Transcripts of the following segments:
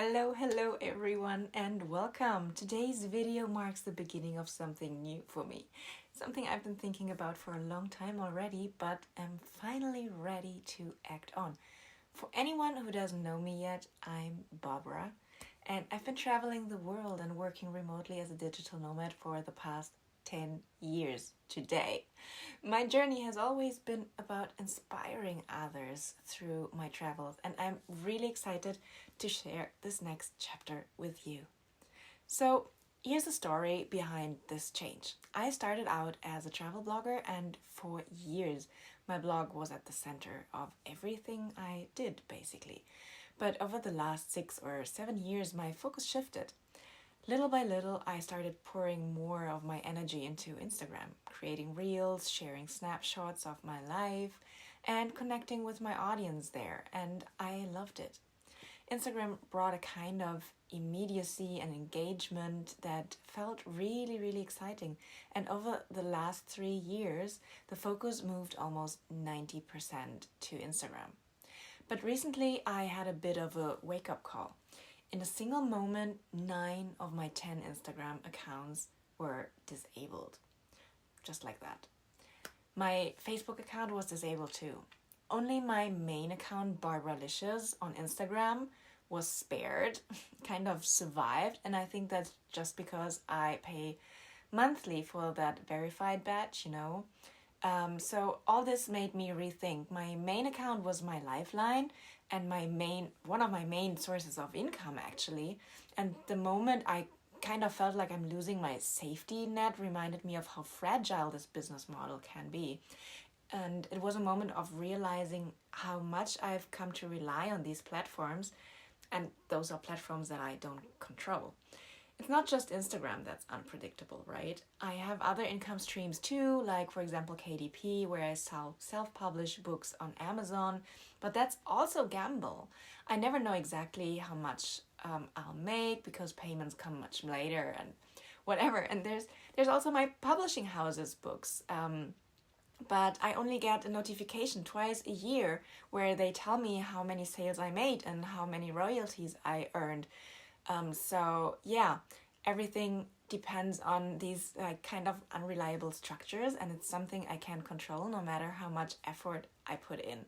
Hello everyone and welcome. Today's video marks the beginning of something new for me. Something I've been thinking about for a long time already, but am finally ready to act on. For anyone who doesn't know me yet, I'm Barbara, and I've been traveling the world and working remotely as a digital nomad for the past 10 years today. My journey has always been about inspiring others through my travels, and I'm really excited to share this next chapter with you. So, here's the story behind this change. I started out as a travel blogger, and for years, my blog was at the center of everything I did, basically. But over the last 6 or 7 years, my focus shifted. Little by little, I started pouring more of my energy into Instagram, creating reels, sharing snapshots of my life, and connecting with my audience there, and I loved it. Instagram brought a kind of immediacy and engagement that felt really exciting. And over the last 3 years, the focus moved almost 90% to Instagram. But recently, I had a bit of a wake-up call. In a single moment, 9 of my 10 Instagram accounts were disabled. Just like that. My Facebook account was disabled too. Only my main account, Barbaralicious, on Instagram was spared, kind of survived, and I think that's just because I pay monthly for that verified badge. So all this made me rethink. My main account was my lifeline and one of my main sources of income, actually. And the moment I kind of felt like I'm losing my safety net reminded me of how fragile this business model can be. And it was a moment of realizing how much I've come to rely on these platforms, and those are platforms that I don't control. It's not just Instagram that's unpredictable, right? I have other income streams too, like for example KDP, where I self-publish books on Amazon, but that's also gamble. I never know exactly how much I'll make because payments come much later and whatever. And there's also my publishing house's books. But I only get a notification twice a year where they tell me how many sales I made and how many royalties I earned. So everything depends on these kind of unreliable structures, and it's something I can't control no matter how much effort I put in.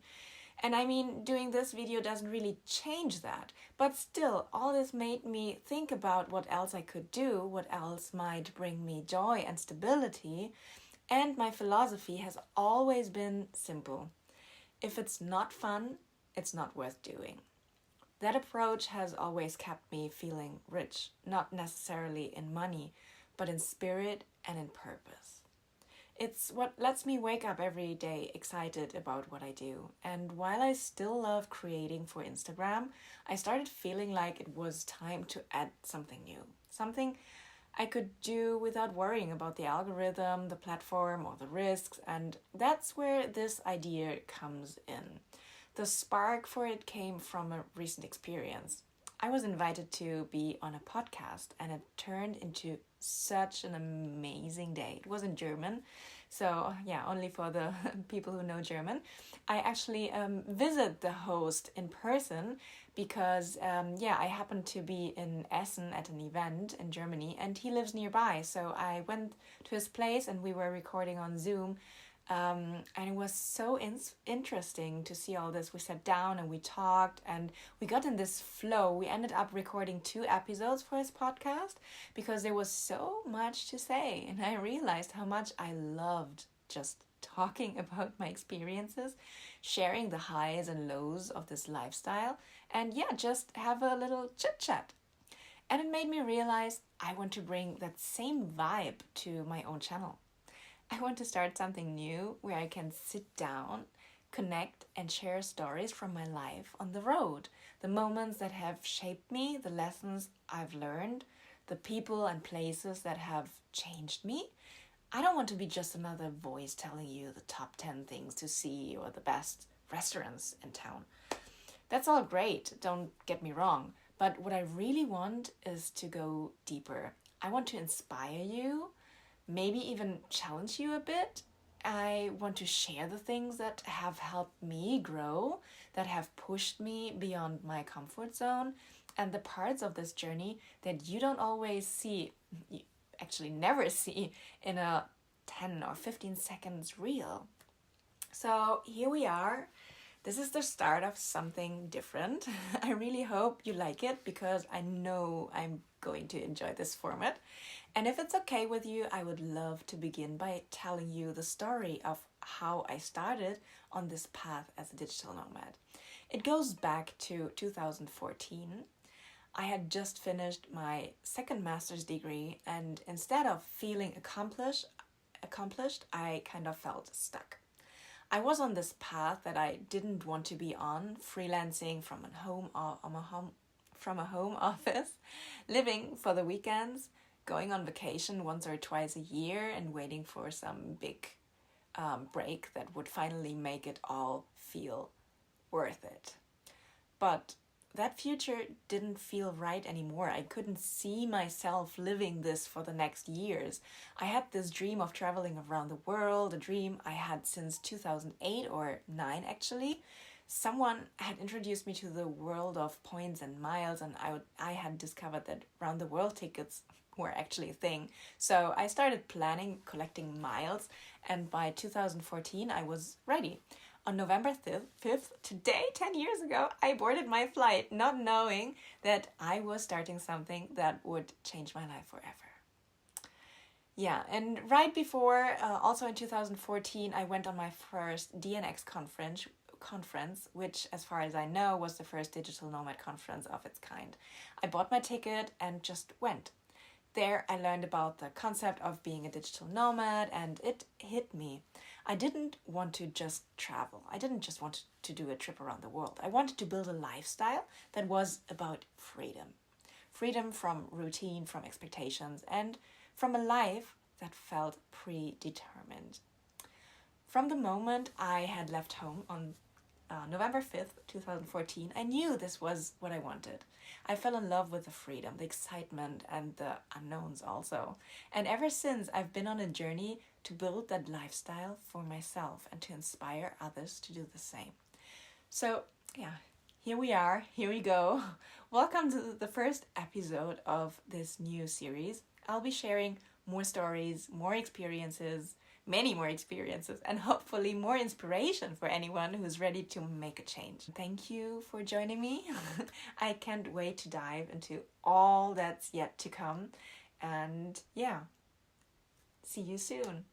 And I mean, doing this video doesn't really change that, but still, all this made me think about what else I could do, what else might bring me joy and stability. And my philosophy has always been simple. If it's not fun, it's not worth doing. That approach has always kept me feeling rich, not necessarily in money, but in spirit and in purpose. It's what lets me wake up every day excited about what I do. And while I still love creating for Instagram, I started feeling like it was time to add something new. Something I could do without worrying about the algorithm, the platform, or the risks. And that's where this idea comes in. The spark for it came from a recent experience. I was invited to be on a podcast, and it turned into such an amazing day. It was in German, so only for the people who know German. I actually visit the host in person because I happened to be in Essen at an event in Germany, and he lives nearby. So I went to his place, and we were recording on Zoom. And it was so interesting to see all this. We sat down and we talked and we got in this flow. We ended up recording 2 episodes for his podcast because there was so much to say. And I realized how much I loved just talking about my experiences, sharing the highs and lows of this lifestyle, and just have a little chit chat. And it made me realize I want to bring that same vibe to my own channel. I want to start something new where I can sit down, connect, and share stories from my life on the road. The moments that have shaped me, the lessons I've learned, the people and places that have changed me. I don't want to be just another voice telling you the top 10 things to see or the best restaurants in town. That's all great, don't get me wrong. But what I really want is to go deeper. I want to inspire you, maybe even challenge you a bit, I want to share the things that have helped me grow, that have pushed me beyond my comfort zone, and the parts of this journey that you don't always see, you actually never see in a 10 or 15 seconds reel. So here we are. This is the start of something different. I really hope you like it because I know I'm going to enjoy this format. And if it's okay with you, I would love to begin by telling you the story of how I started on this path as a digital nomad. It goes back to 2014. I had just finished my second master's degree, and instead of feeling accomplished, I kind of felt stuck. I was on this path that I didn't want to be on, freelancing from a home office, living for the weekends, going on vacation once or twice a year, and waiting for some big break that would finally make it all feel worth it. But that future didn't feel right anymore. I couldn't see myself living this for the next years. I had this dream of traveling around the world, a dream I had since 2008 or 9 actually. Someone had introduced me to the world of points and miles, and I had discovered that round the world tickets were actually a thing. So I started planning, collecting miles, and by 2014 I was ready. On November 5th, today, 10 years ago, I boarded my flight, not knowing that I was starting something that would change my life forever. Yeah, and right before, also in 2014, I went on my first DNX conference, which, as far as I know, was the first digital nomad conference of its kind. I bought my ticket and just went. There, I learned about the concept of being a digital nomad, and it hit me. I didn't want to just travel. I didn't just want to do a trip around the world. I wanted to build a lifestyle that was about freedom. Freedom from routine, from expectations, and from a life that felt predetermined. From the moment I had left home on November 5th, 2014, I knew this was what I wanted. I fell in love with the freedom, the excitement, and the unknowns also. And ever since, I've been on a journey to build that lifestyle for myself and to inspire others to do the same. So, yeah, here we are, here we go. Welcome to the first episode of this new series. I'll be sharing more stories, more experiences, many more experiences, and hopefully more inspiration for anyone who's ready to make a change. Thank you for joining me. I can't wait to dive into all that's yet to come. And yeah, see you soon.